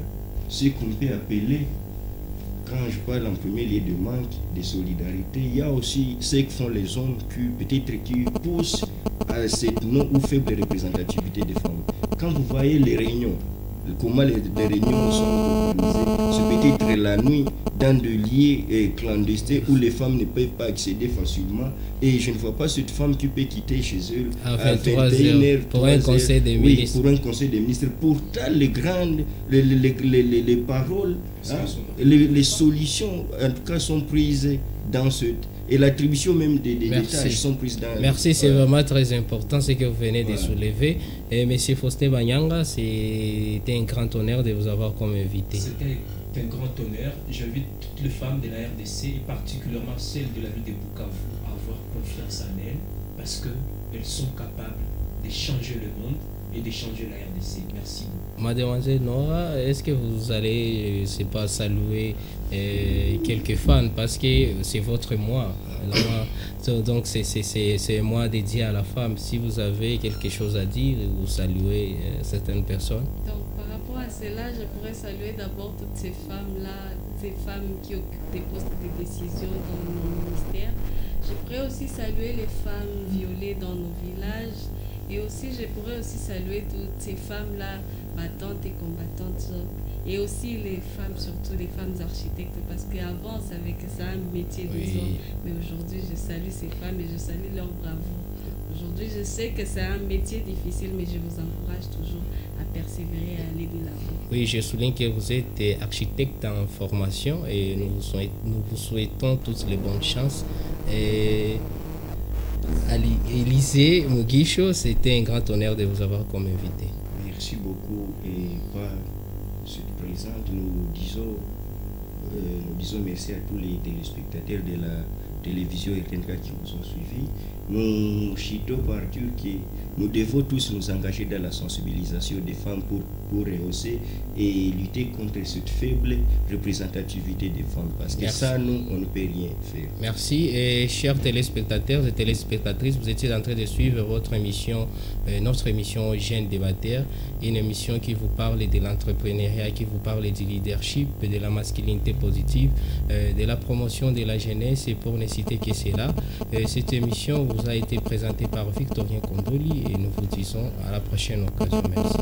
ce qu'on peut appeler, quand je parle en premier lieu de manque de solidarité, il y a aussi ce que font les hommes qui poussent à cette non ou faible représentativité des femmes. Quand vous voyez les réunions, comment les réunions sont organisées, c'est peut-être la nuit dans des lieux clandestins où les femmes ne peuvent pas accéder facilement, et je ne vois pas cette femme qui peut quitter chez elle à 21h pour un conseil des ministres. Pour un conseil des ministres. Pourtant, les grandes les paroles, les solutions en tout cas sont prises dans cette... Et l'attribution même des tâches sont prises dans... Merci, c'est vraiment très important ce que vous venez de soulever. Et M. Faustin Banyanga, c'était un grand honneur de vous avoir comme invité. C'était un grand honneur. J'invite toutes les femmes de la RDC, et particulièrement celles de la ville de Bukavu, à avoir confiance en elles, parce qu'elles sont capables de changer le monde et de changer la RDC. Merci beaucoup. Mademoiselle Nora, est-ce que vous allez, saluer quelques fans, parce que c'est votre mois. Donc c'est un mois dédié à la femme. Si vous avez quelque chose à dire ou saluer certaines personnes. Donc par rapport à cela, je pourrais saluer d'abord toutes ces femmes-là, ces femmes qui occupent des postes de décision dans nos ministères. Je pourrais aussi saluer les femmes violées dans nos villages. Et aussi, je pourrais aussi saluer toutes ces femmes-là, battantes et combattantes. Et aussi les femmes, surtout les femmes architectes, parce qu'avant, on savait que c'est un métier des hommes. Mais aujourd'hui, je salue ces femmes et je salue leur bravoure. Aujourd'hui, je sais que c'est un métier difficile, mais je vous encourage toujours à persévérer et à aller de l'avant. Oui, je souligne que vous êtes architecte en formation et nous vous souhaitons toutes les bonnes chances. Et Élisée Mugisho, c'était un grand honneur de vous avoir comme invité. Merci beaucoup, et par cette présente, nous disons merci à tous les téléspectateurs de la télévision RTNK qui nous ont suivis. Nous chitons par dire que nous devons tous nous engager dans la sensibilisation des femmes pour rehausser et lutter contre cette faible représentativité des femmes, parce que ça, nous, on ne peut rien faire. Merci. Et chers téléspectateurs et téléspectatrices, vous étiez en train de suivre votre émission, notre émission Jeunes Débatteurs, une émission qui vous parle de l'entrepreneuriat, qui vous parle du leadership, de la masculinité positive, de la promotion de la jeunesse, et pour ne citer que cela. Cette émission vous a été présentée par Victorien Kondoli et nous vous disons à la prochaine occasion. Merci.